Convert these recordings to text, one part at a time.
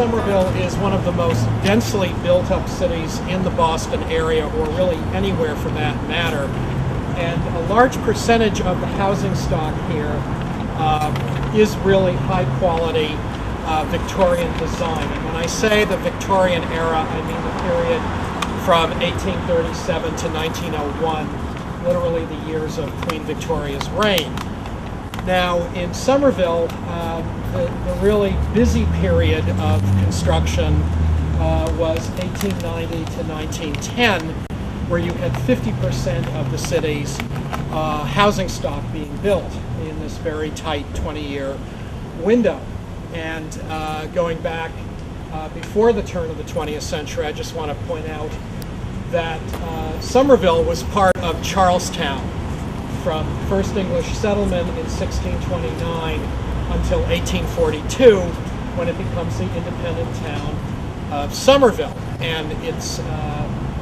Somerville is one of the most densely built-up cities in the Boston area, or really anywhere for that matter. And a large percentage of the housing stock here is really high-quality Victorian design. And when I say the Victorian era, I mean the period from 1837 to 1901, literally the years of Queen Victoria's reign. Now, in Somerville, the really busy period of construction was 1890 to 1910, where you had 50% of the city's housing stock being built in this very tight 20-year window. And going back before the turn of the 20th century, I just want to point out that Somerville was part of Charlestown from first English settlement in 1629 until 1842, when it becomes the independent town of Somerville. And it's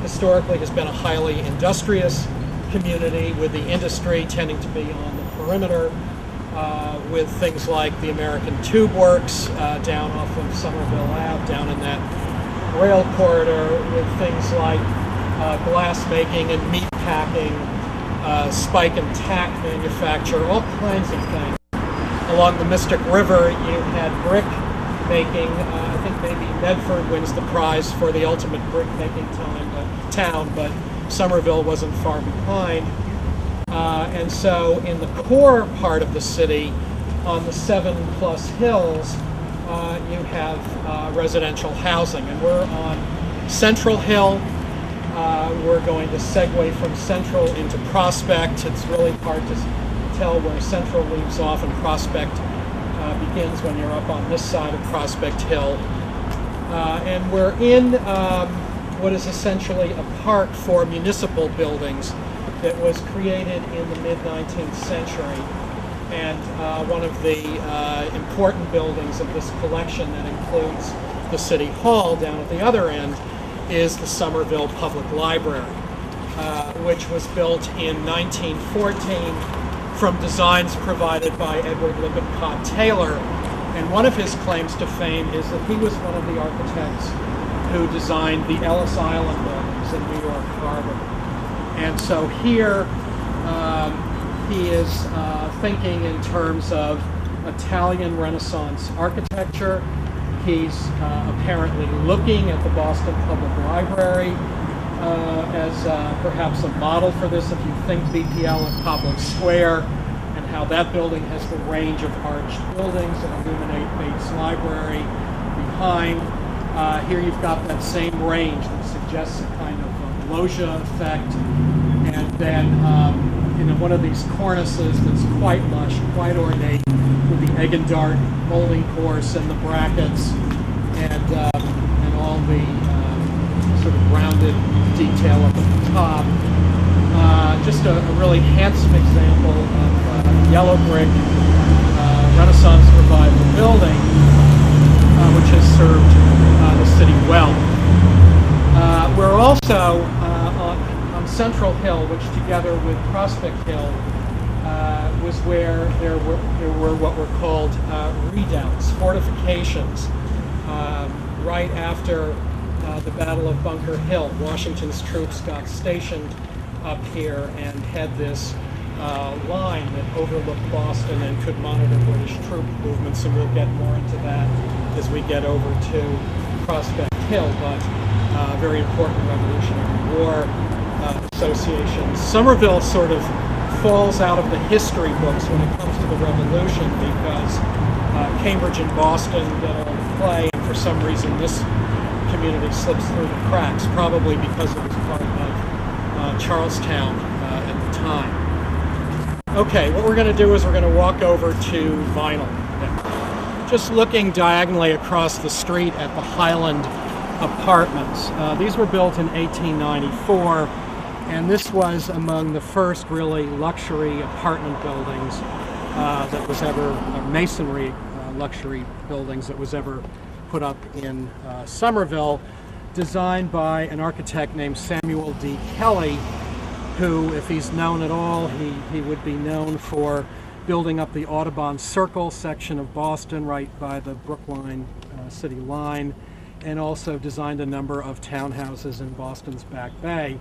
historically has been a highly industrious community, with the industry tending to be on the perimeter, with things like the American Tube Works down off of Somerville Ave, down in that rail corridor, with things like glass making and meat packing, spike and tack manufacture, all kinds of things. Along the Mystic River, you had brick making. I think maybe Medford wins the prize for the ultimate brick making town, but Somerville wasn't far behind. And so in the core part of the city, on the 7+ hills, you have residential housing. And we're on Central Hill. We're going to segue from Central into Prospect. It's really hard to tell where Central leaves off and Prospect begins when you're up on this side of Prospect Hill. And we're in what is essentially a park for municipal buildings that was created in the mid-19th century. And one of the important buildings of this collection that includes the City Hall down at the other end is the Somerville Public Library, which was built in 1914 from designs provided by Edward Lippincott Taylor. And one of his claims to fame is that he was one of the architects who designed the Ellis Island buildings in New York Harbor. And so here he is thinking in terms of Italian Renaissance architecture. He's apparently looking at the Boston Public Library as perhaps a model for this. If you think BPL at Public Square and how that building has the range of arched buildings that illuminate Bates Library behind, here you've got that same range that suggests a kind of loggia effect. And then one of these cornices that's quite lush, quite ornate, with the egg and dart molding course and the brackets and all the sort of rounded detail up at the top. Just a really handsome example of yellow brick Renaissance Revival building, which has served the city well. We're also on Central Hill, which together with Prospect Hill was where there were what were called redoubts, fortifications. Right after the Battle of Bunker Hill, Washington's troops got stationed up here and had this line that overlooked Boston and could monitor British troop movements, and we'll get more into that as we get over to Prospect Hill, but very important Revolutionary War associations. Somerville sort of falls out of the history books when it comes to the Revolution because Cambridge and Boston get all the play, and for some reason this community slips through the cracks, probably because it was part of Charlestown at the time. Okay, what we're going to do is we're going to walk over to Vinyl now. Just looking diagonally across the street at the Highland Apartments. These were built in 1894, and this was among the first really luxury apartment buildings that was ever, masonry luxury buildings that was ever put up in Somerville, designed by an architect named Samuel D. Kelly, who, if he's known at all, he would be known for building up the Audubon Circle section of Boston right by the Brookline city line, and also designed a number of townhouses in Boston's Back Bay.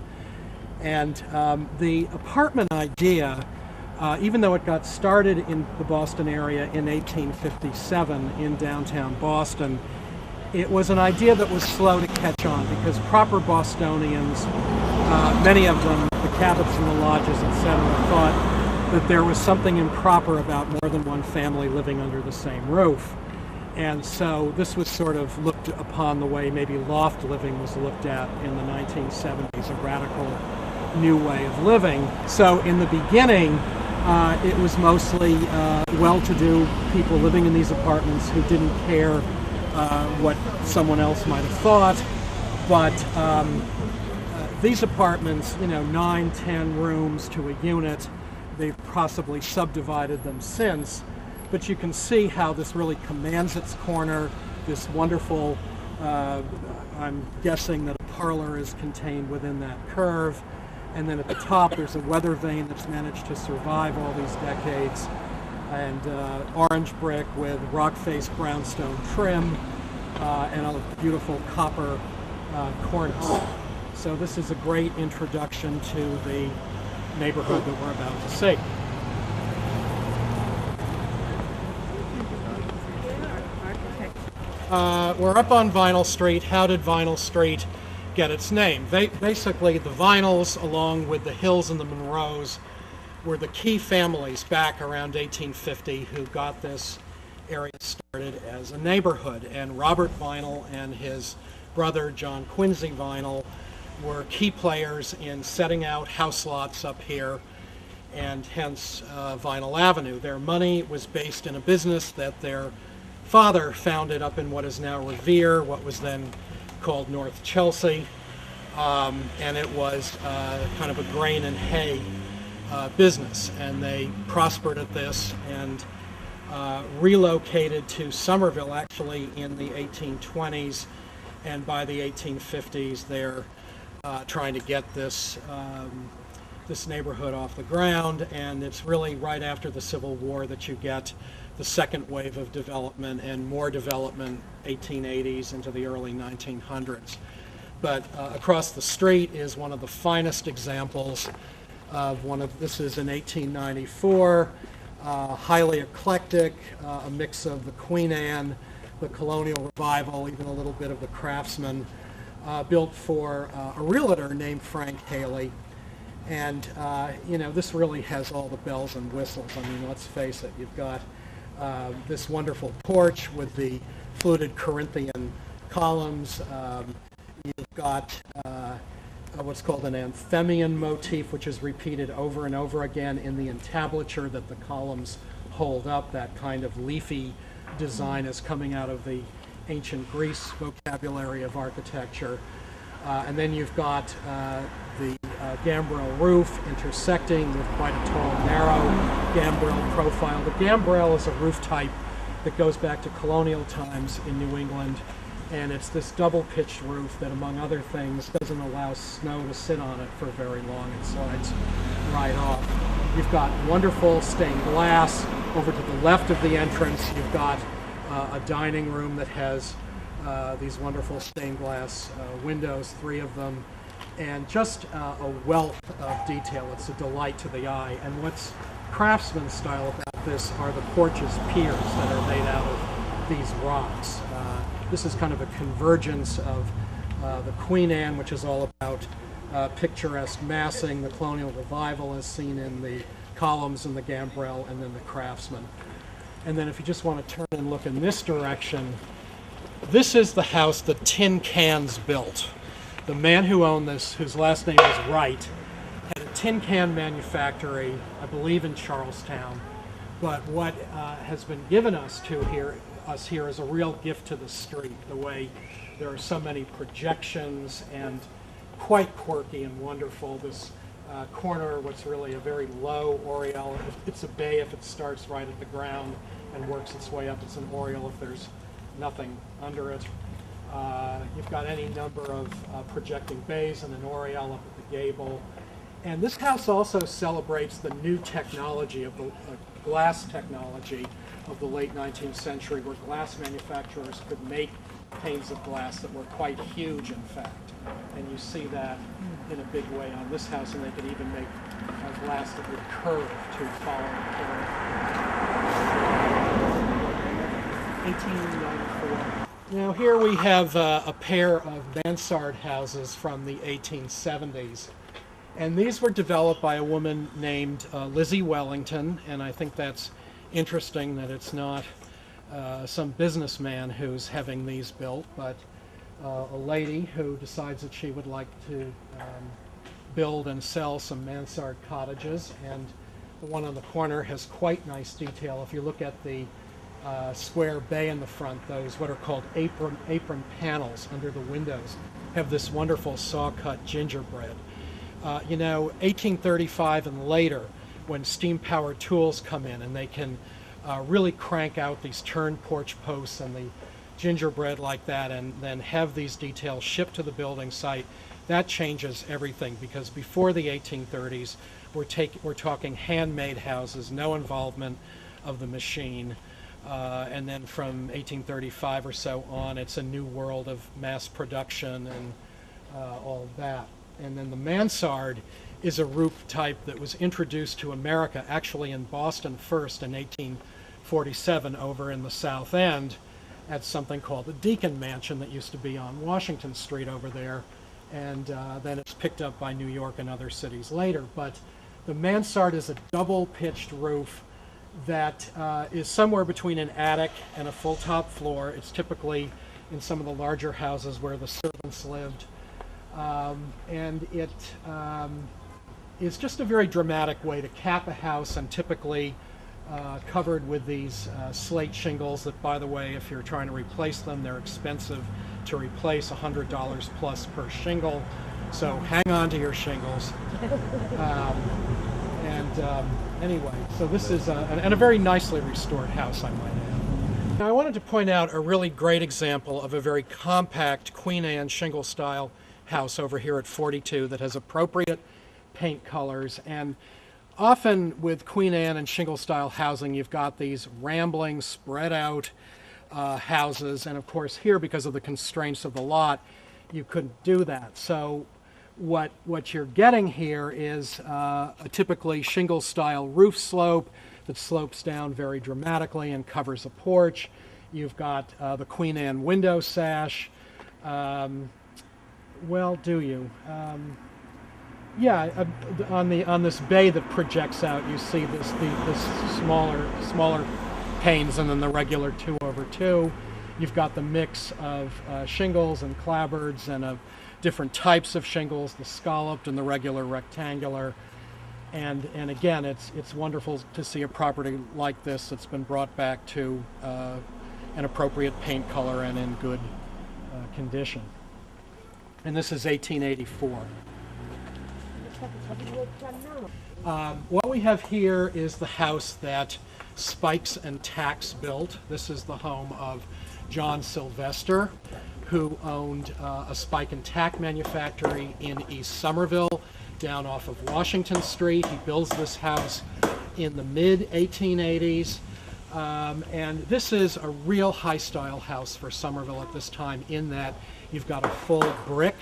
And the apartment idea, even though it got started in the Boston area in 1857 in downtown Boston, it was an idea that was slow to catch on because proper Bostonians, many of them, the Cabots and the lodges, etc., thought that there was something improper about more than one family living under the same roof. And so this was sort of looked upon the way maybe loft living was looked at in the 1970s, a radical new way of living. So in the beginning, it was mostly well-to-do people living in these apartments who didn't care what someone else might have thought, but these apartments, 9, 10 rooms to a unit, they've possibly subdivided them since, but you can see how this really commands its corner, this wonderful, I'm guessing that a parlor is contained within that curve, and then at the top there's a weather vane that's managed to survive all these decades, and orange brick with rock-faced brownstone trim, and a beautiful copper cornice. So this is a great introduction to the neighborhood that we're about to see. We're up on Vinyl Street. How did Vinyl Street get its name? Basically, the Vinyls, along with the Hills and the Monroes, were the key families back around 1850 who got this area started as a neighborhood. And Robert Vinyl and his brother John Quincy Vinyl were key players in setting out house lots up here, and hence Vinyl Avenue. Their money was based in a business that their father founded up in what is now Revere, what was then called North Chelsea, and it was kind of a grain and hay business, and they prospered at this and relocated to Somerville actually in the 1820s, and by the 1850s they're trying to get this this neighborhood off the ground, and it's really right after the Civil War that you get the second wave of development and more development 1880s into the early 1900s. But across the street is one of the finest examples of this is in 1894, highly eclectic, a mix of the Queen Anne, the Colonial Revival, even a little bit of the Craftsman, built for a realtor named Frank Haley. And this really has all the bells and whistles. I mean, let's face it, you've got this wonderful porch with the fluted Corinthian columns. You've got what's called an Anthemian motif, which is repeated over and over again in the entablature that the columns hold up. That kind of leafy design is coming out of the ancient Greece vocabulary of architecture. And then you've got the gambrel roof intersecting with quite a tall, narrow gambrel profile. The gambrel is a roof type that goes back to colonial times in New England, and it's this double-pitched roof that, among other things, doesn't allow snow to sit on it for very long. It slides right off. You've got wonderful stained glass. Over to the left of the entrance, you've got a dining room that has these wonderful stained glass windows, 3 of them, and just a wealth of detail. It's a delight to the eye. And what's craftsman style about this are the porches piers that are made out of these rocks. This is kind of a convergence of the Queen Anne, which is all about picturesque massing, the Colonial Revival as seen in the columns and the gambrel, and then the Craftsman. And then if you just want to turn and look in this direction, this is the house that Tin Cans built. The man who owned this, whose last name is Wright, had a tin can manufactory, I believe in Charlestown. But what has been given us here is a real gift to the street, the way there are so many projections and quite quirky and wonderful. This corner, what's really a very low oriel. It's a bay if it starts right at the ground and works its way up. It's an oriel if there's nothing under it. You've got any number of projecting bays and an oriel up at the gable. And this house also celebrates the new technology of the glass technology of the late 19th century, where glass manufacturers could make panes of glass that were quite huge, in fact. And you see that in a big way on this house, and they could even make glass that would curve to follow the curve. 1894. Now here we have a pair of mansard houses from the 1870s. And these were developed by a woman named Lizzie Wellington, and I think that's interesting that it's not some businessman who's having these built, but a lady who decides that she would like to build and sell some mansard cottages. And the one on the corner has quite nice detail. If you look at the square bay in the front, those what are called apron panels under the windows have this wonderful saw-cut gingerbread. You know, 1835 and later, when steam-powered tools come in and they can really crank out these turn porch posts and the gingerbread like that, and then have these details shipped to the building site, that changes everything, because before the 1830s, we're talking handmade houses, no involvement of the machine. And then from 1835 or so on, it's a new world of mass production and all of that. And then the mansard is a roof type that was introduced to America, actually in Boston first in 1847 over in the South End at something called the Deacon Mansion that used to be on Washington Street over there. And then it's picked up by New York and other cities later. But the mansard is a double-pitched roof that is somewhere between an attic and a full top floor. It's typically in some of the larger houses where the servants lived. And it is just a very dramatic way to cap a house, and typically covered with these slate shingles that, by the way, if you're trying to replace them, they're expensive to replace, $100 plus per shingle. So hang on to your shingles. Anyway, so this is a very nicely restored house, I might add. Now, I wanted to point out a really great example of a very compact Queen Anne shingle style house over here at 42 that has appropriate paint colors. And often with Queen Anne and shingle style housing, you've got these rambling, spread out houses. And of course here, because of the constraints of the lot, you couldn't do that. So what you're getting here is a typically shingle style roof slope that slopes down very dramatically and covers a porch. You've got the Queen Anne window sash. Well, do you? Yeah, on this bay that projects out, you see this smaller panes, and then the regular 2/2. You've got the mix of shingles and clapboards and of different types of shingles, the scalloped and the regular rectangular. And again, it's wonderful to see a property like this that's been brought back to an appropriate paint color and in good condition. And this is 1884. What we have here is the house that Spikes and Tacks built. This is the home of John Sylvester, who owned a spike and tack manufactory in East Somerville, down off of Washington Street. He builds this house in the mid-1880s. And this is a real high-style house for Somerville at this time, in that you've got a full brick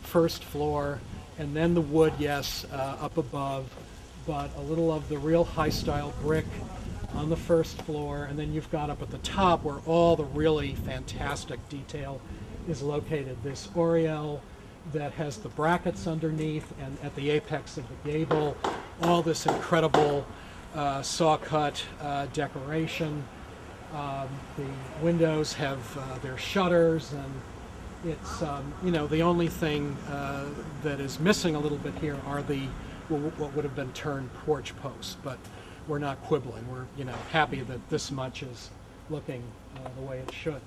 first floor, and then the wood, yes, up above, but a little of the real high-style brick on the first floor, and then you've got up at the top where all the really fantastic detail is located. This oriel that has the brackets underneath, and at the apex of the gable, all this incredible saw-cut decoration. The windows have their shutters, and it's you know, the only thing that is missing a little bit here are what would have been turned porch posts, but we're not quibbling. We're, you know, happy that this much is looking the way it should.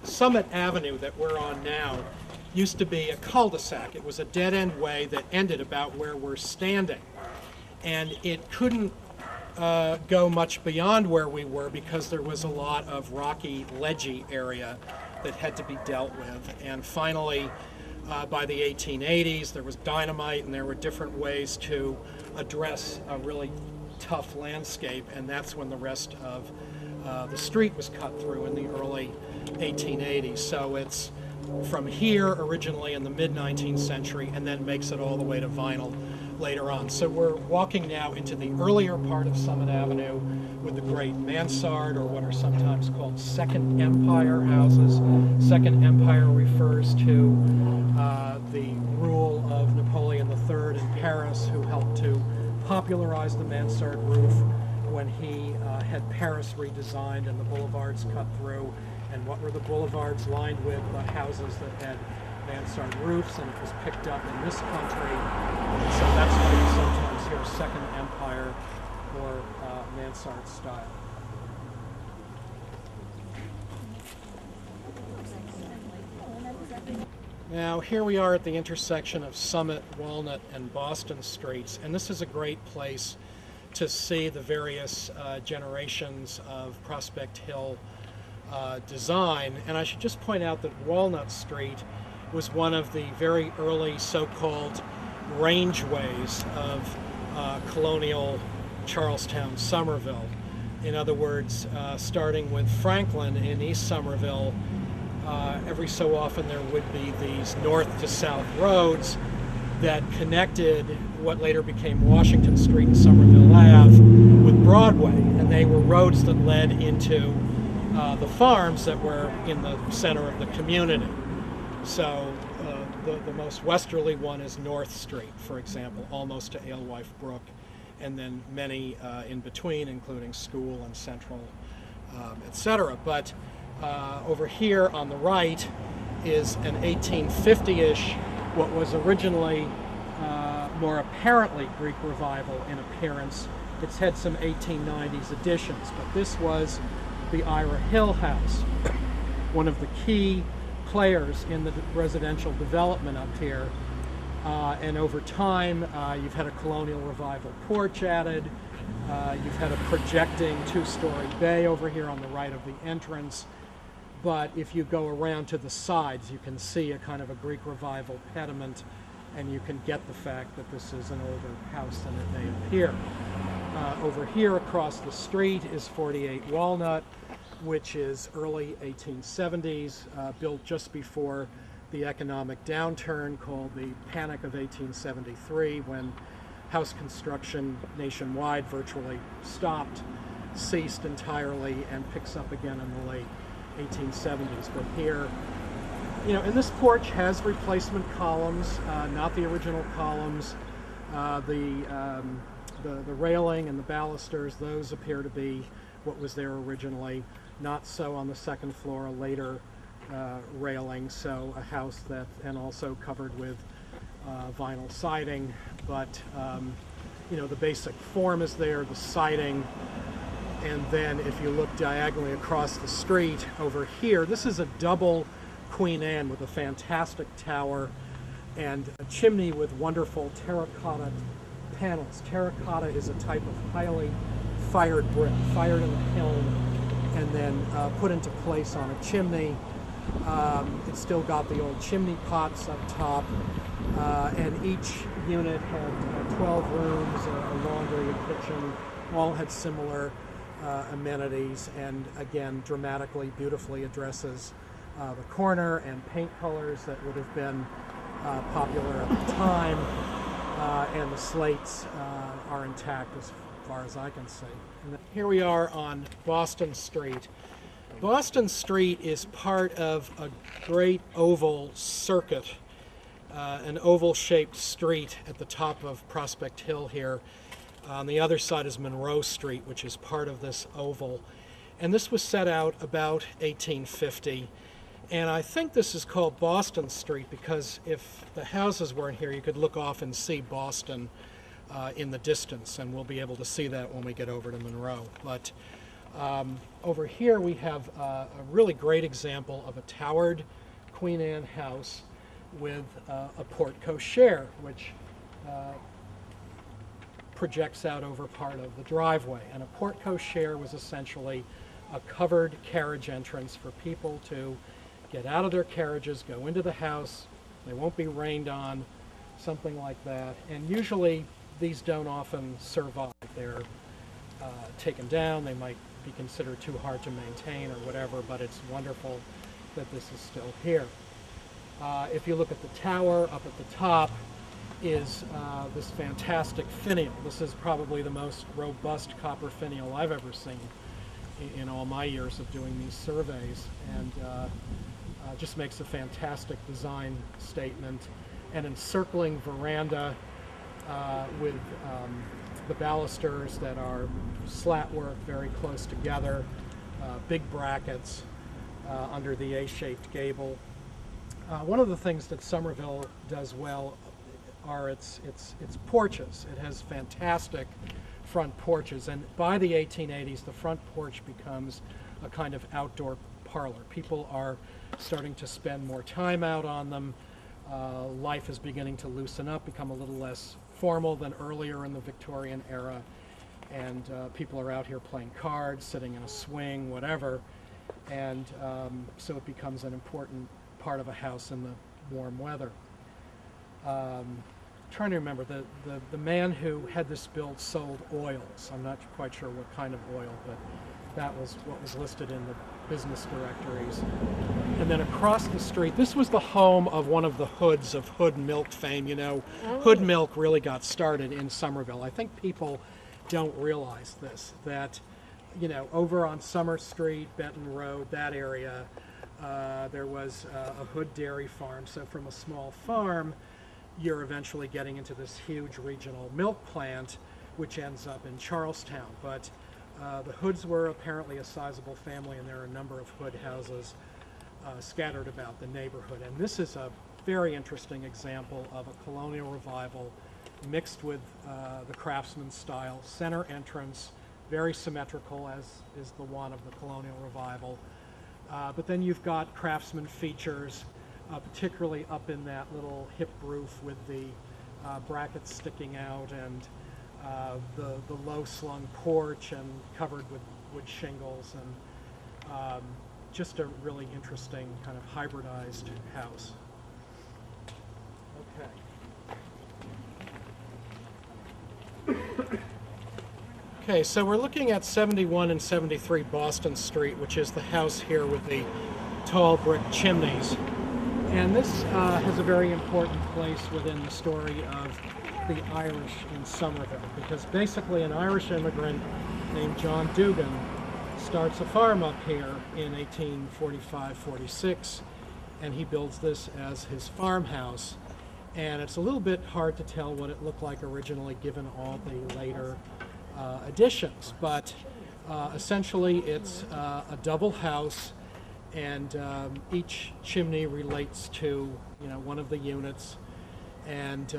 Summit Avenue that we're on now used to be a cul-de-sac. It was a dead-end way that ended about where we're standing, and it couldn't go much beyond where we were because there was a lot of rocky, ledgy area that had to be dealt with. And finally, By the 1880s, there was dynamite, and there were different ways to address a really tough landscape, and that's when the rest of the street was cut through in the early 1880s. So it's from here originally in the mid-19th century, and then makes it all the way to vinyl later on. So we're walking now into the earlier part of Summit Avenue with the great mansard, or what are sometimes called Second Empire houses. Second Empire refers to the rule of Napoleon III in Paris, who helped to popularize the mansard roof when he had Paris redesigned and the boulevards cut through. And what were the boulevards lined with? The houses that had mansard roofs, and it was picked up in this country. And so that's why you sometimes hear Second Empire or mansard style. Now here we are at the intersection of Summit, Walnut, and Boston Streets, and this is a great place to see the various generations of Prospect Hill design. And I should just point out that Walnut Street was one of the very early so-called rangeways of colonial Charlestown, Somerville. In other words, starting with Franklin in East Somerville, every so often there would be these north to south roads that connected what later became Washington Street and Somerville Ave with Broadway, and they were roads that led into the farms that were in the center of the community. So the most westerly one is North Street, for example, almost to Alewife Brook, and then many in between, including School and Central, etc. But over here on the right is an 1850-ish, what was originally more apparently Greek Revival in appearance. It's had some 1890s additions, but this was the Ira Hill House, one of the key players in the residential development up here. And over time, you've had a Colonial Revival porch added. You've had a projecting two-story bay over here on the right of the entrance. But if you go around to the sides, you can see a kind of a Greek Revival pediment, and you can get the fact that this is an older house than it may appear. Over here across the street is 48 Walnut, which is early 1870s, built just before the economic downturn called the Panic of 1873, when house construction nationwide virtually stopped, ceased entirely, and picks up again in the late 1870s. But here, you know, and this porch has replacement columns, not the original columns. The railing and the balusters, those appear to be what was there originally. Not so on the second floor, a later railing, so a house that, and also covered with vinyl siding, but you know, the basic form is there, the siding. And then if you look diagonally across the street over here, this is a double Queen Anne with a fantastic tower and a chimney with wonderful terracotta panels. Terracotta is a type of highly fired brick, fired in a kiln and then put into place on a chimney. It's still got the old chimney pots up top, and each unit had 12 rooms, a laundry, a kitchen, all had similar amenities, and again dramatically, beautifully addresses the corner and paint colors that would have been popular at the time, and the slates are intact as far as I can see. And here we are on Boston Street. Boston Street is part of a great oval circuit, an oval-shaped street at the top of Prospect Hill here. On the other side is Monroe Street, which is part of this oval. And this was set out about 1850. And I think this is called Boston Street because if the houses weren't here, you could look off and see Boston in the distance, and we'll be able to see that when we get over to Monroe. But over here we have a really great example of a towered Queen Anne house with a porte cochere, which projects out over part of the driveway. And a porte cochere was essentially a covered carriage entrance for people to get out of their carriages, go into the house, They won't be rained on, something like that. And usually these don't often survive. They're taken down. They might be considered too hard to maintain or whatever, but it's wonderful that this is still here. If you look at the tower, up at the top is this fantastic finial. This is probably the most robust copper finial I've ever seen in all my years of doing these surveys, and just makes a fantastic design statement. An encircling veranda with the balusters that are slat work very close together, big brackets under the A-shaped gable. One of the things that Somerville does well are its porches. It has fantastic front porches, and by the 1880s the front porch becomes a kind of outdoor parlor. People are starting to spend more time out on them. Life is beginning to loosen up, become a little less formal than earlier in the Victorian era, and people are out here playing cards, sitting in a swing, whatever, and so it becomes an important part of a house in the warm weather. Trying to remember, the man who had this built sold oils. I'm not quite sure what kind of oil, but that was what was listed in the business directories. And then across the street, this was the home of one of the Hoods of Hood milk fame. You know, Hood milk really got started in Somerville. I think people don't realize this, that, you know, over on Summer Street, Benton Road, that area, there was a Hood dairy farm. So from a small farm, you're eventually getting into this huge regional milk plant, which ends up in Charlestown. But the Hoods were apparently a sizable family, and there are a number of Hood houses scattered about the neighborhood. And this is a very interesting example of a colonial revival mixed with the craftsman style. Center entrance, very symmetrical, as is the one of the colonial revival. But then you've got craftsman features, particularly up in that little hip roof with the brackets sticking out, and the low-slung porch and covered with wood shingles, and just a really interesting kind of hybridized house. Okay. Okay, so we're looking at 71 and 73 Boston Street, which is the house here with the tall brick chimneys. And this has a very important place within the story of the Irish in Somerville, because basically an Irish immigrant named John Dugan starts a farm up here in 1845-46, and he builds this as his farmhouse. And it's a little bit hard to tell what it looked like originally given all the later additions, but essentially it's a double house, and each chimney relates to, you know, one of the units. And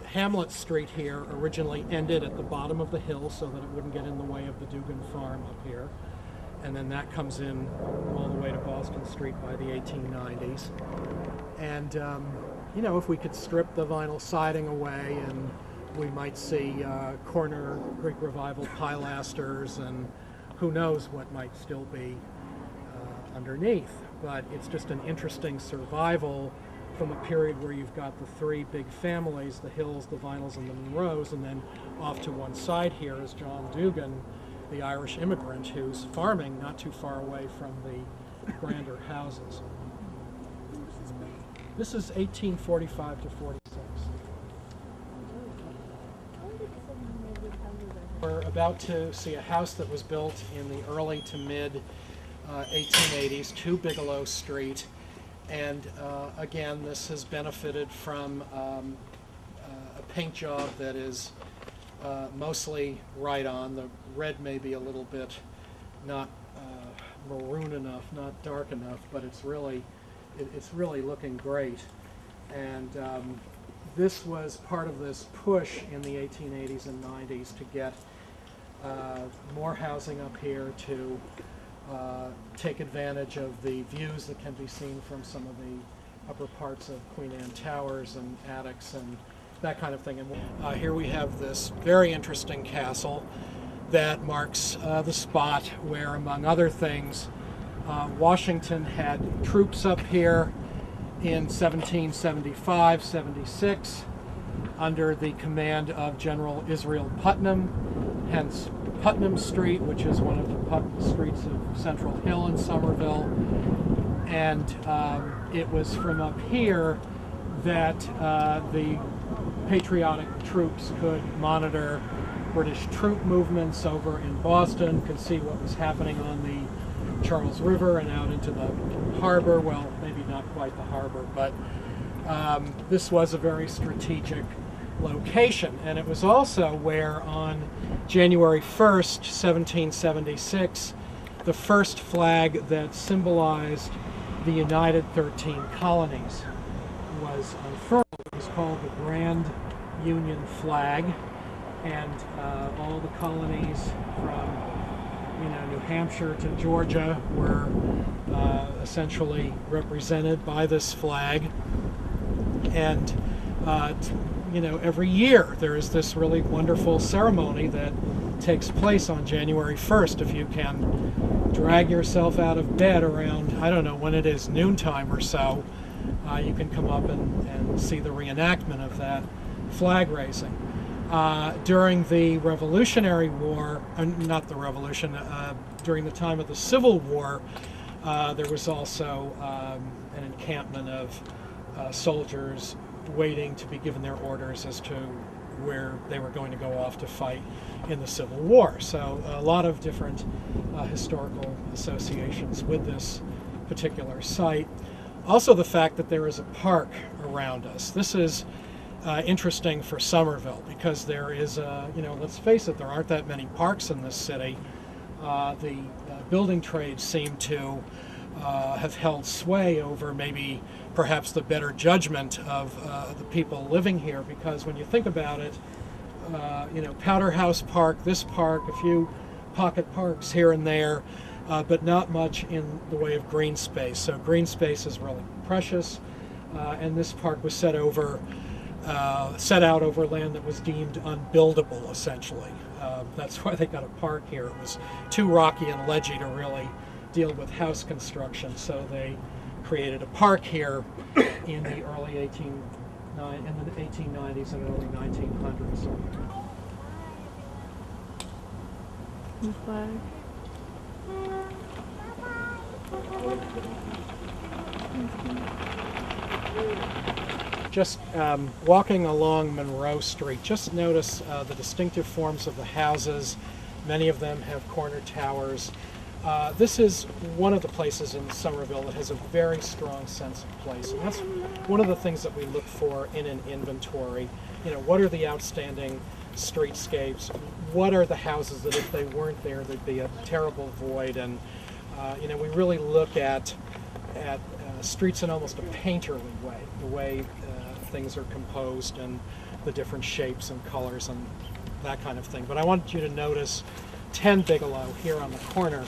Hamlet Street here originally ended at the bottom of the hill so that it wouldn't get in the way of the Dugan farm up here, and then that comes in all the way to Boston Street by the 1890s. And you know, if we could strip the vinyl siding away, and we might see corner Greek Revival pilasters, and who knows what might still be underneath. But it's just an interesting survival from a period where you've got the three big families, the Hills, the Vinyls, and the Monroes, and then off to one side here is John Dugan, the Irish immigrant who's farming not too far away from the grander houses. This is 1845 to 46. We're about to see a house that was built in the early to mid 1880s, 2 Bigelow Street. And again, this has benefited from a paint job that is mostly right on. The red may be a little bit not maroon enough, not dark enough, but it's really looking great. And this was part of this push in the 1880s and 90s to get more housing up here, to take advantage of the views that can be seen from some of the upper parts of Queen Anne Towers and attics and that kind of thing. And here we have this very interesting castle that marks the spot where, among other things, Washington had troops up here, in 1775-76 under the command of General Israel Putnam, hence Putnam Street, which is one of the streets of Central Hill in Somerville. And it was from up here that the patriotic troops could monitor British troop movements over in Boston, could see what was happening on the Charles River and out into the harbor. Well, maybe not quite the harbor, but this was a very strategic location. And it was also where on January 1st, 1776, the first flag that symbolized the United 13 Colonies was unfurled. It was called the Grand Union Flag, and all the colonies from New Hampshire to Georgia were essentially represented by this flag. And every year there is this really wonderful ceremony that takes place on January 1st. If you can drag yourself out of bed around, I don't know when it is, noontime or so, you can come up and see the reenactment of that flag raising. During the Revolutionary War, not the Revolution, during the time of the Civil War, there was also an encampment of soldiers waiting to be given their orders as to where they were going to go off to fight in the Civil War. So a lot of different historical associations with this particular site. Also the fact that there is a park around us. This is interesting for Somerville because there is, let's face it, there aren't that many parks in this city. The building trades seem to have held sway over maybe perhaps the better judgment of the people living here, because when you think about it, Powder House Park, this park, a few pocket parks here and there, but not much in the way of green space. So green space is really precious, and this park was set out over land that was deemed unbuildable, essentially. That's why they got a park here. It was too rocky and ledgy to really deal with house construction, so they created a park here in the early 1890s and early 1900s. Flag. Just walking along Monroe Street, just notice the distinctive forms of the houses. Many of them have corner towers. This is one of the places in Somerville that has a very strong sense of place, and that's one of the things that we look for in an inventory. What are the outstanding streetscapes? What are the houses that if they weren't there, there'd be a terrible void? And we really look at streets in almost a painterly way, the way things are composed and the different shapes and colors and that kind of thing. But I want you to notice 10 Bigelow here on the corner,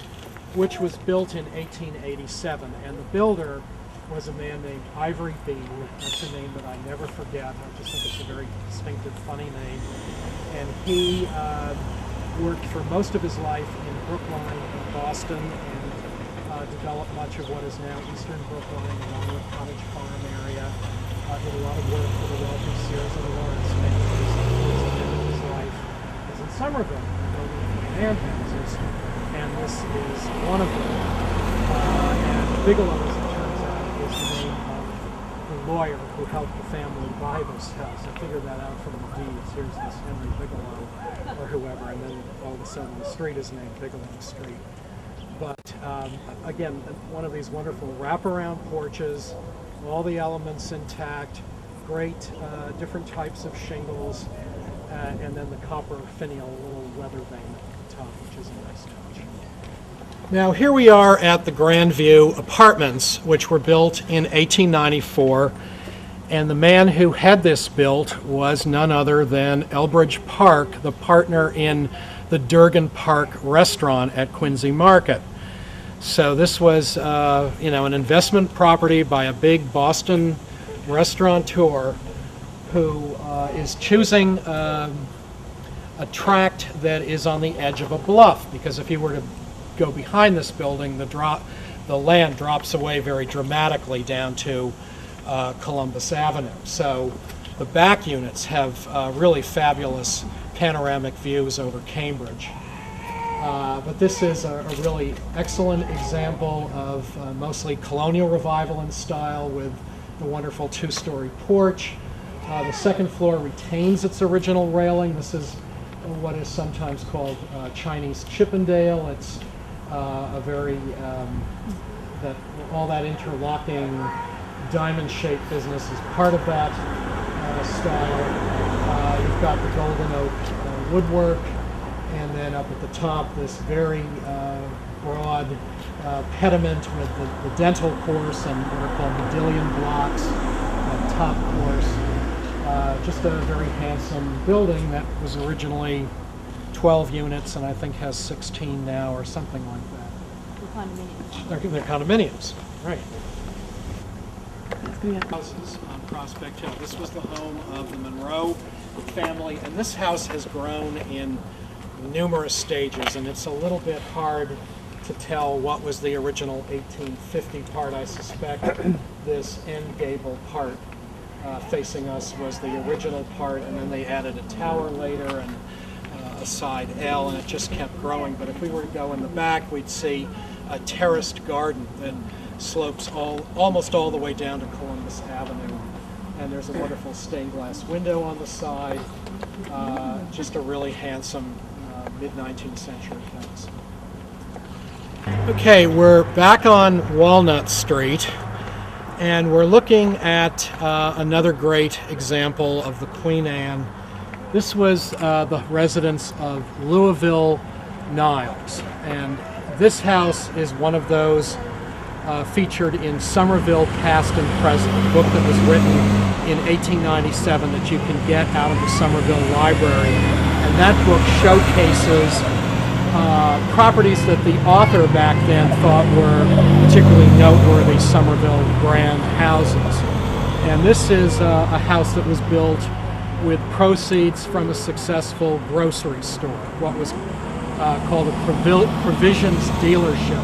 which was built in 1887, and the builder was a man named Ivory B. That's a name that I never forget. I just think it's a very distinctive, funny name. And he worked for most of his life in Brookline and Boston, and developed much of what is now Eastern Brookline along with Cottage Farm area. Did a lot of work for the wealthy Sears and Lawrence families. Towards the end of his life was in Somerville, building command houses, and this is one of them. And Bigelow, as it turns out, is the name of the lawyer who helped the family buy this house. I figured that out from the deeds. Here's this Henry Bigelow, or whoever, and then all of a sudden the street is named Bigelow Street. But again, one of these wonderful wraparound porches, all the elements intact, great different types of shingles, and then the copper finial, little weather vane at the top, which is a nice touch. Now here we are at the Grandview Apartments, which were built in 1894, and the man who had this built was none other than Elbridge Park, the partner in the Durgan Park restaurant at Quincy Market. So this was, an investment property by a big Boston restaurateur who is choosing a tract that is on the edge of a bluff, because if you were to go behind this building, the land drops away very dramatically down to Columbus Avenue. So the back units have really fabulous panoramic views over Cambridge. But this is a really excellent example of mostly colonial revival in style with the wonderful two-story porch. The second floor retains its original railing. This is what is sometimes called Chinese Chippendale. It's a very, all that interlocking diamond-shaped business is part of that style. You've got the golden oak woodwork, and then up at the top, this very broad pediment with the dental course and what are called modillion blocks, top course. Just a very handsome building that was originally 12 units and I think has 16 now or something like that. The condominiums. They're condominiums, right. Yeah. Houses on Prospect Hill. This was the home of the Monroe family, and this house has grown in numerous stages, and it's a little bit hard to tell what was the original 1850 part. I suspect this end gable part facing us was the original part, and then they added a tower later and a side L, and it just kept growing. But if we were to go in the back, we'd see a terraced garden that slopes almost all the way down to Columbus Avenue, and there's a wonderful stained glass window on the side. Just a really handsome mid-19th century house. Okay, we're back on Walnut Street, and we're looking at another great example of the Queen Anne. This was the residence of Louisville Niles, and this house is one of those featured in Somerville Past and Present, a book that was written in 1897 that you can get out of the Somerville Library. And that book showcases properties that the author back then thought were particularly noteworthy Somerville grand houses. And this is a house that was built with proceeds from a successful grocery store, what was called a provisions dealership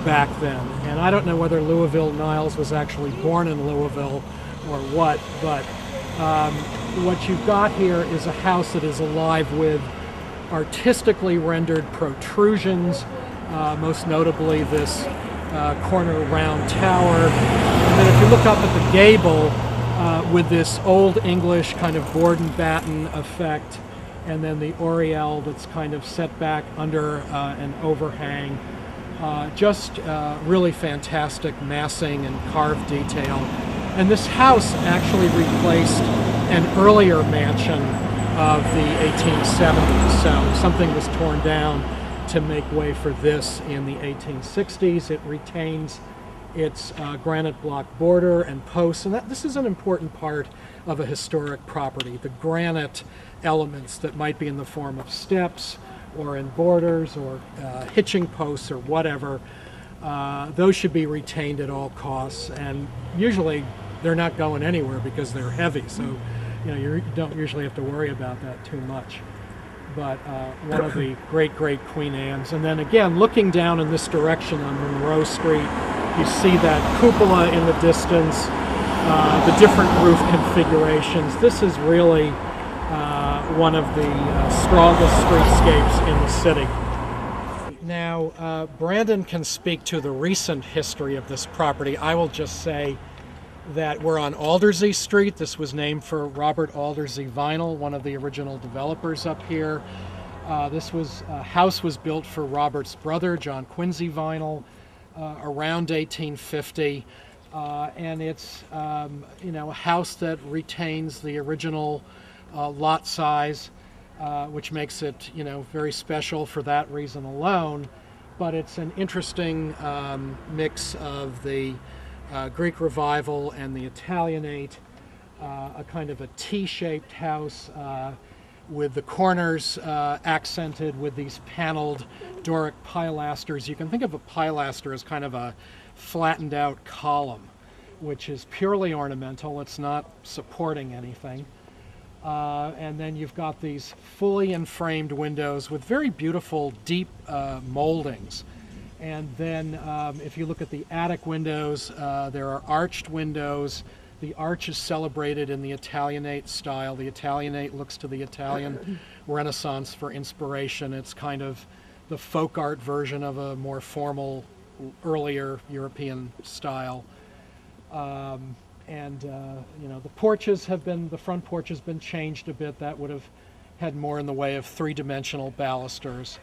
back then. And I don't know whether Louisville Niles was actually born in Louisville or what, but what you've got here is a house that is alive with artistically rendered protrusions, most notably this corner round tower. And then if you look up at the gable with this old English kind of board and batten effect, and then the oriel that's kind of set back under an overhang. Just really fantastic massing and carved detail. And this house actually replaced an earlier mansion of the 1870s. So something was torn down to make way for this in the 1860s. It retains its granite block border and posts, and this is an important part of a historic property. The granite elements that might be in the form of steps or in borders or hitching posts or whatever, those should be retained at all costs, and usually they're not going anywhere because they're heavy, so you don't usually have to worry about that too much. But one of the great Queen Anne's. And then again, looking down in this direction on Monroe Street, you see that cupola in the distance, the different roof configurations. This is really one of the strongest streetscapes in the city. Now, Brandon can speak to the recent history of this property. I will just say that we're on Aldersey Street. This was named for Robert Aldersey Vinyl, one of the original developers up here. This house was built for Robert's brother, John Quincy Vinyl, around 1850. And it's a house that retains the original lot size, which makes it very special for that reason alone. But it's an interesting mix of the Greek Revival and the Italianate, a kind of a T-shaped house with the corners accented with these paneled Doric pilasters. You can think of a pilaster as kind of a flattened out column, which is purely ornamental. It's not supporting anything. And then you've got these fully enframed windows with very beautiful deep moldings. And then if you look at the attic windows, there are arched windows The arch is celebrated in the Italianate style. The Italianate looks to the Italian Renaissance for inspiration. It's kind of the folk art version of a more formal, earlier European style. You know, the front porch has been changed a bit. That would have had more in the way of three-dimensional balusters.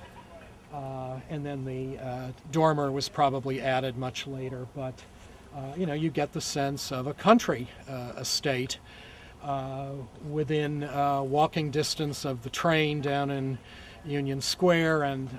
And then the dormer was probably added much later, but you know, you get the sense of a country estate within walking distance of the train down in Union Square. And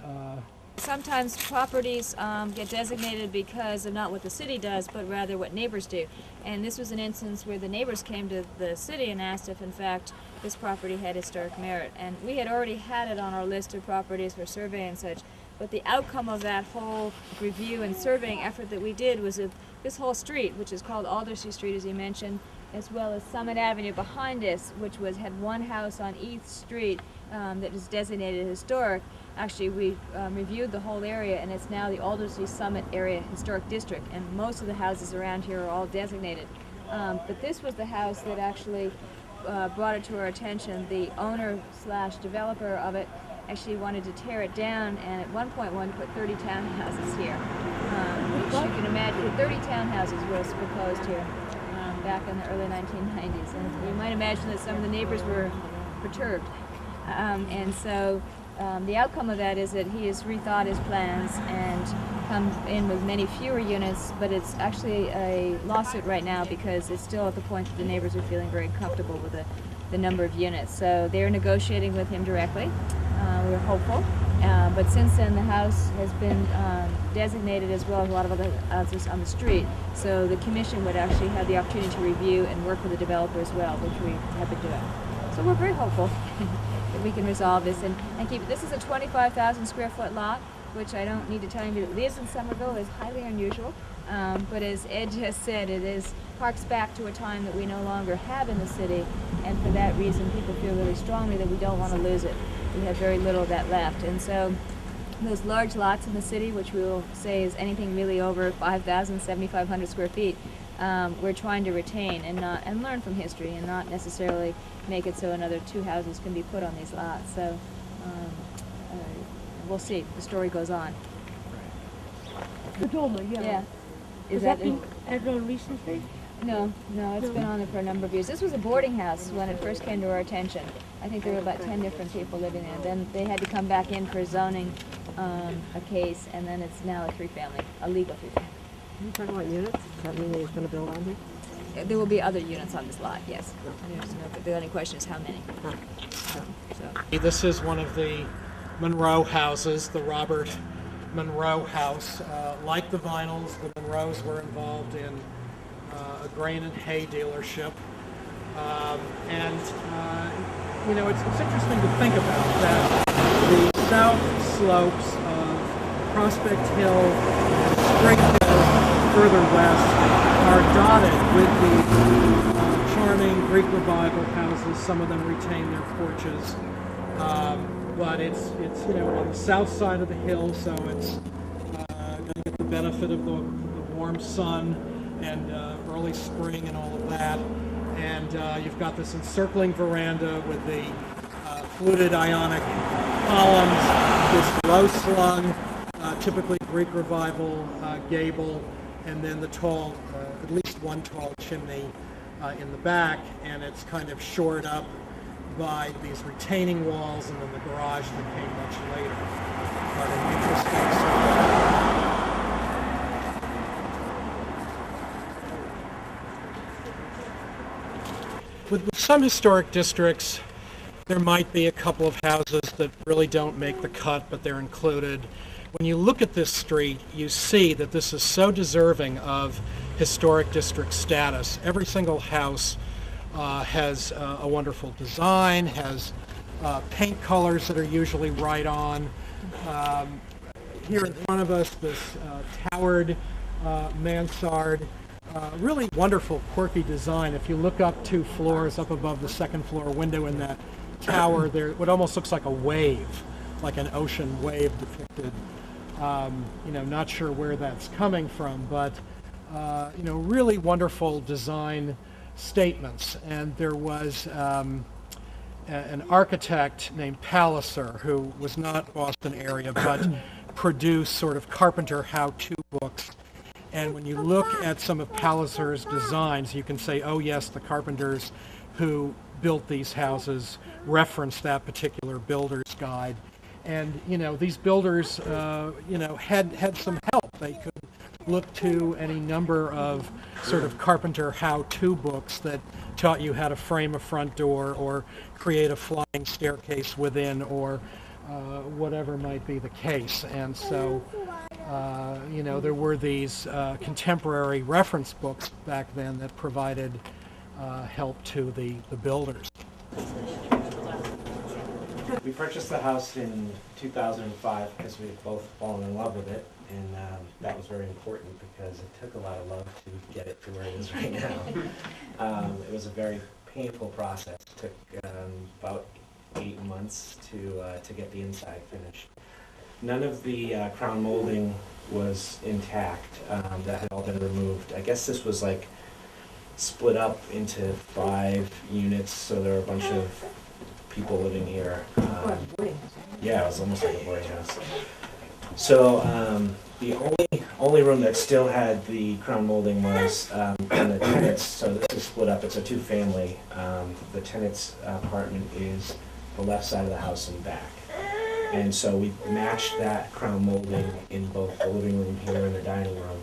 sometimes properties get designated because of not what the city does, but rather what neighbors do. And this was an instance where the neighbors came to the city and asked if, in fact, this property had historic merit. And we had already had it on our list of properties for survey and such. But the outcome of that whole review and surveying effort that we did was that this whole street, which is called Aldersey Street, as you mentioned, as well as Summit Avenue behind us, which had one house on each street that is designated historic. Actually, we reviewed the whole area, and it's now the Aldersey Summit Area Historic District, and most of the houses around here are all designated. But this was the house that actually brought it to our attention. The owner/developer of it actually wanted to tear it down, and at one point wanted to put 30 townhouses here, which you can imagine. 30 townhouses was proposed here back in the early 1990s, and you might imagine that some of the neighbors were perturbed. And so the outcome of that is that he has rethought his plans and come in with many fewer units, but it's actually a lawsuit right now because it's still at the point that the neighbors are feeling very comfortable with the number of units. So they're negotiating with him directly. We're hopeful. But since then, the house has been designated as well as a lot of other houses on the street. So the commission would actually have the opportunity to review and work with the developer as well, which we have been doing. So we're very hopeful that we can resolve this and keep it. This is a 25,000 square foot lot, which I don't need to tell you, but it is in Somerville. It's highly unusual. But as Ed just said, harks back to a time that we no longer have in the city, and for that reason, people feel really strongly that we don't want to lose it. We have very little of that left, and so those large lots in the city, which we will say is anything really over 5,000, 7,500 square feet, we're trying to retain and learn from history, and not necessarily make it so another 2 houses can be put on these lots. So we'll see. The story goes on. The dormer, yeah. Yeah. Has that been added on recently? No, it's been on there for a number of years. This was a boarding house when it first came to our attention. I think there were about 10 different people living there. Then they had to come back in for zoning a case, and then it's now a legal 3-family. You talking about units? Does that mean he's going to build on here? There will be other units on this lot, yes. The only question is how many. This is one of the Monroe houses, the Robert Monroe house. Like the Vinyls, the Monroes were involved in a grain and hay dealership. You know, it's interesting to think about that the south slopes of Prospect Hill and Spring Hill further west are dotted with the charming Greek Revival houses. Some of them retain their porches. But it's you know, on the south side of the hill, so it's going to get the benefit of the warm sun and early spring and all of that. And you've got this encircling veranda with the fluted ionic columns, this low-slung, typically Greek Revival gable, and then the tall, at least one tall chimney in the back, and it's kind of shored up by these retaining walls, and then the garage that came much later. But an interesting With some historic districts, there might be a couple of houses that really don't make the cut, but they're included. When you look at this street, you see that this is so deserving of historic district status. Every single house has a wonderful design, has paint colors that are usually right on. Here in front of us, this towered mansard. Really wonderful, quirky design. If you look up 2 floors up above the second floor window in that tower, there what almost looks like a wave, like an ocean wave depicted. You know, not sure where that's coming from, but you know, really wonderful design statements. And there was an architect named Palliser, who was not Boston area, but produced sort of carpenter how-to books. And when you look at some of Palliser's designs, you can say, oh yes, the carpenters who built these houses referenced that particular builder's guide. And, you know, these builders, you know, had some help. They could look to any number of sort of carpenter how-to books that taught you how to frame a front door or create a flying staircase within, or whatever might be the case. And so, you know, there were these contemporary reference books back then that provided help to the builders. We purchased the house in 2005 because we had both fallen in love with it, and that was very important because it took a lot of love to get it to where it is right now. It was a very painful process. It took about 8 months to get the inside finished. None of the crown molding was intact. That had all been removed. I guess this was like split up into 5 units, so there were a bunch of people living here. Yeah, it was almost like a boarding house. So the only room that still had the crown molding was in the tenants. So this is split up. It's a 2-family. The tenant's apartment is the left side of the house and back. And so we matched that crown molding in both the living room here and the dining room.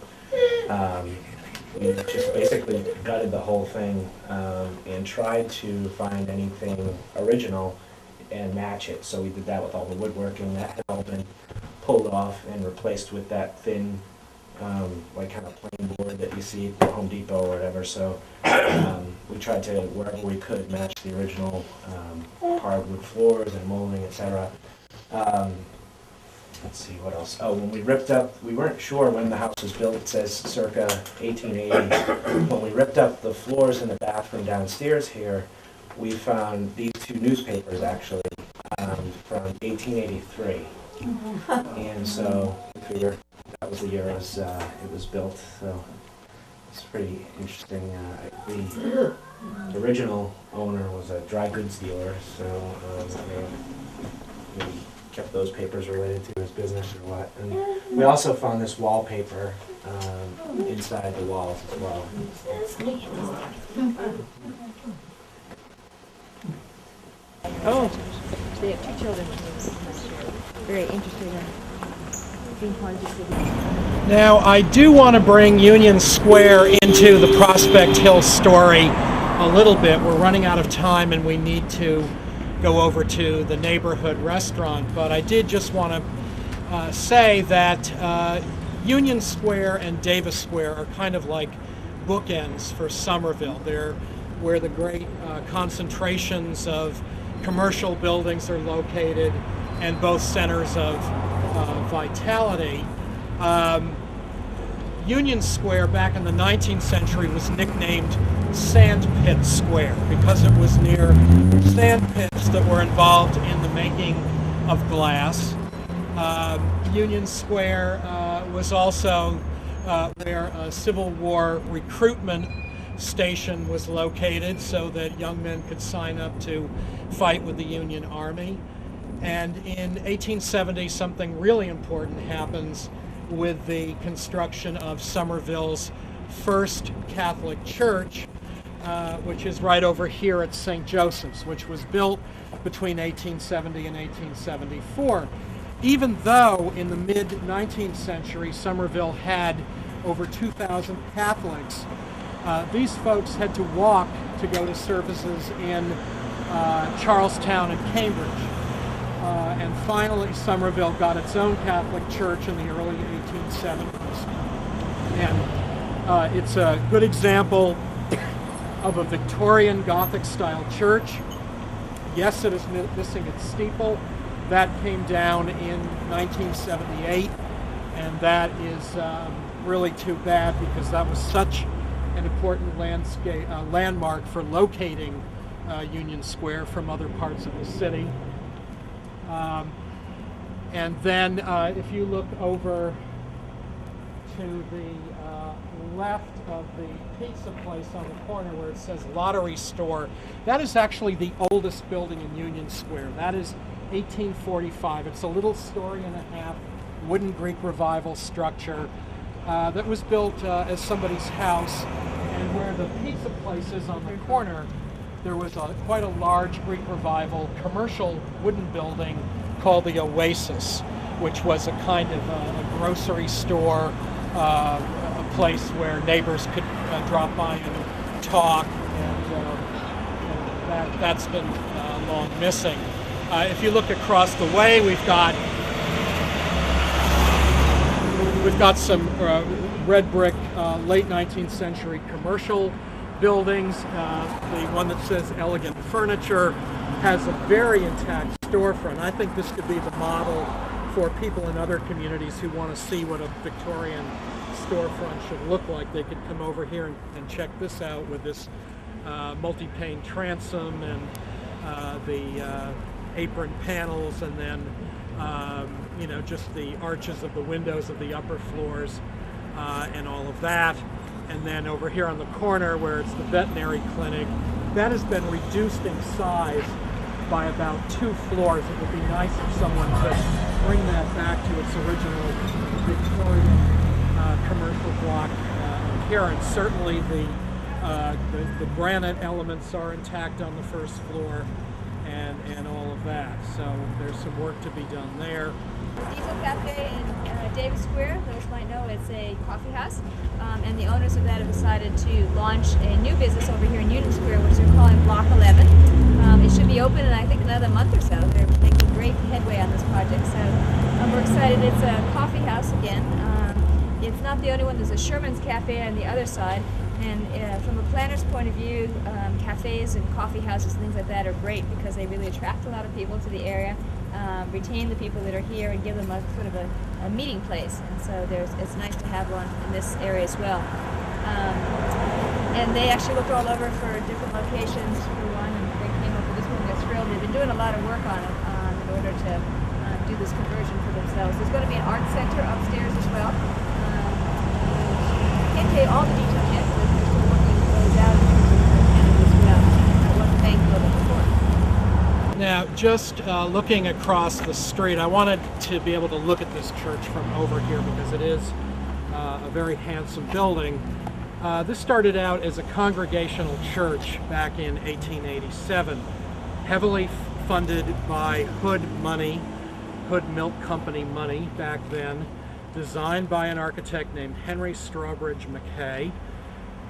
We just basically gutted the whole thing and tried to find anything original and match it. So we did that with all the woodworking. That had all been pulled off and replaced with that thin, like kind of plain board that you see at Home Depot or whatever. So we tried to, wherever we could, match the original hardwood floors and molding, etc. Let's see, what else? Oh, when we ripped up, we weren't sure when the house was built. It says circa 1880. When we ripped up the floors in the bathroom downstairs here, we found these 2 newspapers, actually, from 1883. And so we figured that was the year it was built. So it's pretty interesting. The original owner was a dry goods dealer, so we kept those papers related to his business or what. And we also found this wallpaper inside the walls as well. Oh, they have 2 children. Very interesting. Being part of the city. Now, I do want to bring Union Square into the Prospect Hill story a little bit. We're running out of time and we need to go over to the neighborhood restaurant, but I did just want to say that Union Square and Davis Square are kind of like bookends for Somerville. They're where the great concentrations of commercial buildings are located and both centers of vitality. Union Square back in the 19th century was nicknamed Sandpit Square because it was near sand pits that were involved in the making of glass. Union Square was also where a Civil War recruitment station was located so that young men could sign up to fight with the Union Army. And in 1870, something really important happens with the construction of Somerville's first Catholic church, which is right over here at St. Joseph's, which was built between 1870 and 1874. Even though in the mid-19th century Somerville had over 2,000 Catholics, these folks had to walk to go to services in Charlestown and Cambridge. And finally Somerville got its own Catholic church in the early 1870s. And it's a good example of a Victorian Gothic style church. Yes, it is missing its steeple. That came down in 1978, and that is really too bad because that was such an important landmark for locating Union Square from other parts of the city. And then if you look over to the left of the pizza place on the corner where it says Lottery Store, that is actually the oldest building in Union Square. That is 1845. It's a little story and a half wooden Greek Revival structure that was built as somebody's house. And where the pizza place is on the corner, there was quite a large Greek Revival commercial wooden building called the Oasis, which was a kind of a grocery store, a place where neighbors could drop by and talk, and that's been long missing. If you look across the way, we've got some red brick late 19th century commercial buildings. The one that says Elegant Furniture has a very intact storefront. I think this could be the model for people in other communities who want to see what a Victorian storefront should look like. They could come over here and check this out with this multi-pane transom and the apron panels, and then just the arches of the windows of the upper floors and all of that. And then over here on the corner where it's the veterinary clinic, that has been reduced in size by about 2 floors. It would be nice if someone could bring that back to its original Victorian commercial block here. And certainly the granite elements are intact on the first floor and all of that. So there's some work to be done there. Diesel Cafe in Davis Square, those might know, it's a coffee house, and the owners of that have decided to launch a new business over here in Union Square, which they're calling Block 11. It should be open in, I think, another month or so. They're making great headway on this project, so we're excited. It's a coffee house again. It's not the only one. There's a Sherman's Cafe on the other side, and from a planner's point of view, cafes and coffee houses and things like that are great because they really attract a lot of people to the area. Retain the people that are here and give them a sort of a meeting place, and so it's nice to have one in this area as well. And they actually looked all over for different locations for one, and they came up with this one. They're thrilled. They've been doing a lot of work on it in order to do this conversion for themselves. There's going to be an art center upstairs as well. Can't tell you all the details yet, but we're still working those out in terms of the tenant as well. What the bank building before. Now, just looking across the street, I wanted to be able to look at this church from over here because it is a very handsome building. This started out as a congregational church back in 1887, heavily funded by Hood money, Hood Milk Company money back then, designed by an architect named Henry Strawbridge Mackay.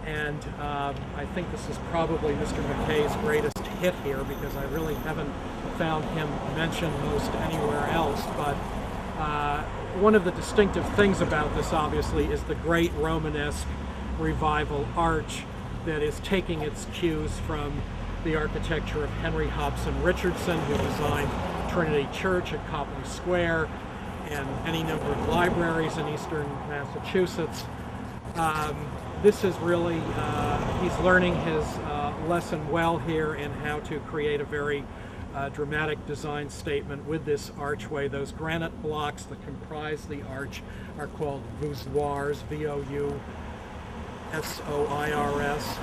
And I think this is probably Mr. Mackay's greatest hit here because I really haven't found him mentioned most anywhere else. But one of the distinctive things about this, obviously, is the great Romanesque revival arch that is taking its cues from the architecture of Henry Hobson Richardson, who designed Trinity Church at Copley Square and any number of libraries in eastern Massachusetts. This is really, he's learning his lesson well here in how to create a very dramatic design statement with this archway. Those granite blocks that comprise the arch are called voussoirs, V-O-U-S-O-I-R-S,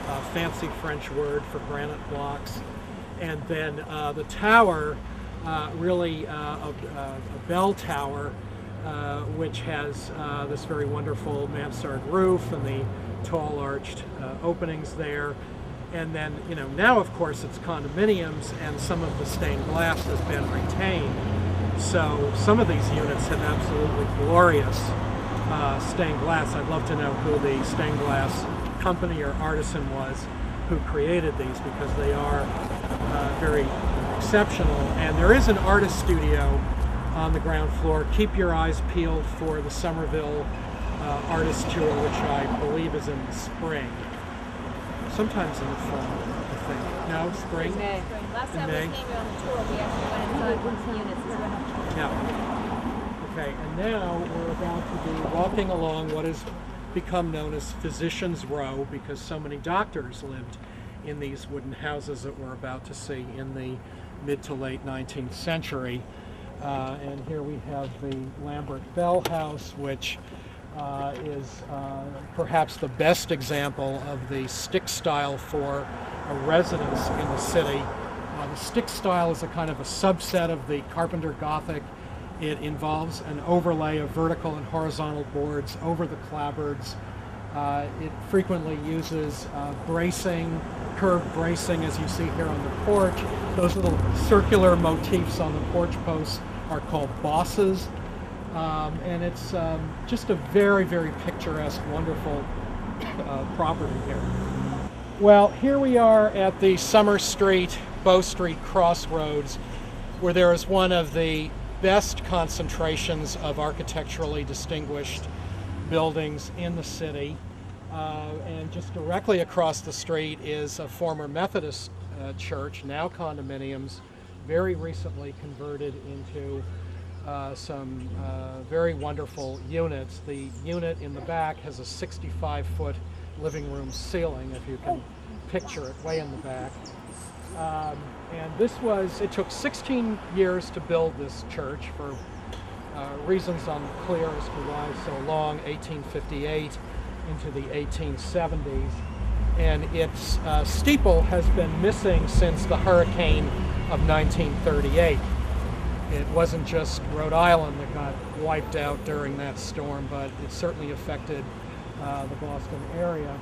a fancy French word for granite blocks. And then the tower, really a bell tower, which has this very wonderful mansard roof and the tall arched openings there. And then, now of course it's condominiums and some of the stained glass has been retained. So some of these units have absolutely glorious stained glass. I'd love to know who the stained glass company or artisan was who created these because they are very exceptional. And there is an artist studio on the ground floor. Keep your eyes peeled for the Somerville artist tour, which I believe is in the spring. Sometimes in the fall, I think. No, spring? May. Last time we came here on the tour, we actually went inside one of the units as well. Yeah. Okay, and now we're about to be walking along what has become known as Physicians Row because so many doctors lived in these wooden houses that we're about to see in the mid to late 19th century. And here we have the Lambert Bell House, which is perhaps the best example of the stick style for a residence in the city. The stick style is a kind of a subset of the Carpenter Gothic. It involves an overlay of vertical and horizontal boards over the clapboards. It frequently uses bracing, curved bracing, as you see here on the porch. Those little circular motifs on the porch posts are called bosses. And it's just a very, very picturesque, wonderful property here. Well, here we are at the Summer Street, Bow Street crossroads, where there is one of the best concentrations of architecturally distinguished buildings in the city. And just directly across the street is a former Methodist church, now condominiums, very recently converted into some very wonderful units. The unit in the back has a 65-foot living room ceiling, if you can picture it, way in the back. And it took 16 years to build this church for reasons unclear as to why so long, 1858 into the 1870s. And its steeple has been missing since the hurricane of 1938. It wasn't just Rhode Island that got wiped out during that storm, but it certainly affected the Boston area.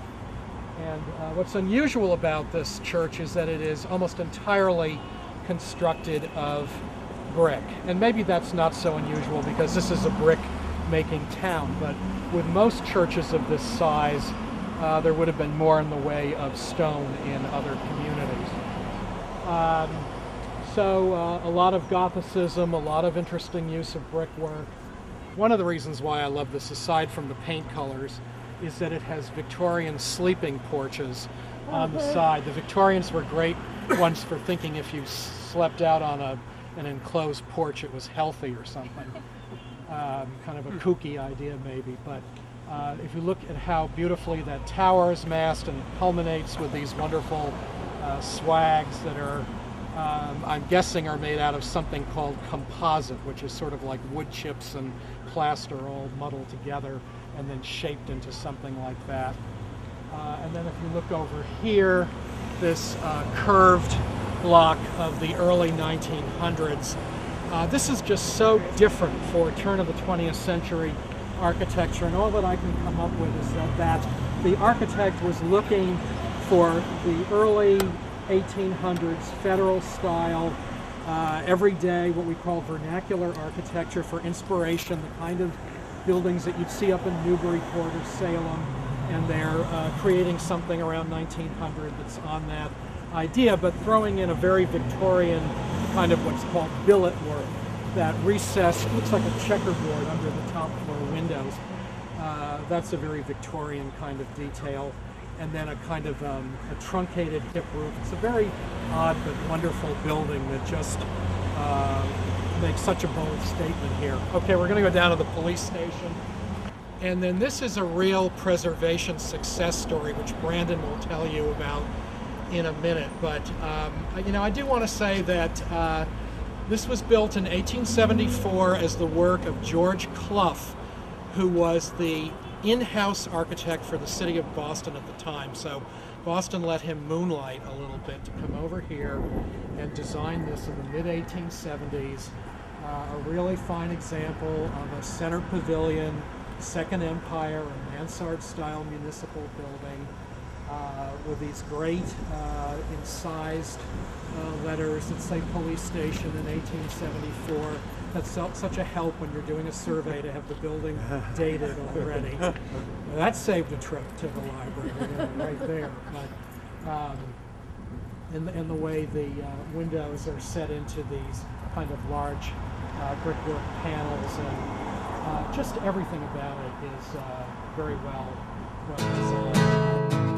And what's unusual about this church is that it is almost entirely constructed of brick. And maybe that's not so unusual because this is a brick-making town, but with most churches of this size, there would have been more in the way of stone in other communities. So a lot of Gothicism, a lot of interesting use of brickwork. One of the reasons why I love this, aside from the paint colors, is that it has Victorian sleeping porches on the side. The Victorians were great ones for thinking if you slept out on an enclosed porch, it was healthy or something. Kind of a kooky idea maybe, but if you look at how beautifully that tower is massed and culminates with these wonderful swags that are, I'm guessing, are made out of something called composite, which is sort of like wood chips and plaster all muddled together and then shaped into something like that. And then if you look over here, this curved block of the early 1900s. This is just so different for turn of the 20th century architecture, and all that I can come up with is that the architect was looking for the early 1800s federal style, everyday, what we call vernacular architecture for inspiration, the kind of buildings that you'd see up in Newburyport or Salem, and they're creating something around 1900 that's on that idea, but throwing in a very Victorian kind of what's called billet work, that recessed, looks like a checkerboard under the top floor windows. That's a very Victorian kind of detail. And then a kind of a truncated hip roof. It's a very odd but wonderful building that just makes such a bold statement here. Okay, we're going to go down to the police station. And then this is a real preservation success story, which Brandon will tell you about in a minute. But, you know, I do want to say that this was built in 1874 as the work of George Clough, who was the in-house architect for the city of Boston at the time. So Boston let him moonlight a little bit to come over here and design this in the mid-1870s. A really fine example of a center pavilion, Second Empire, a mansard-style municipal building with these great incised letters that say police station in 1874. That's such a help when you're doing a survey to have the building dated already. That saved a trip to the library, you know, right there. But in the way the windows are set into these kind of large brickwork panels, and just everything about it is very well designed.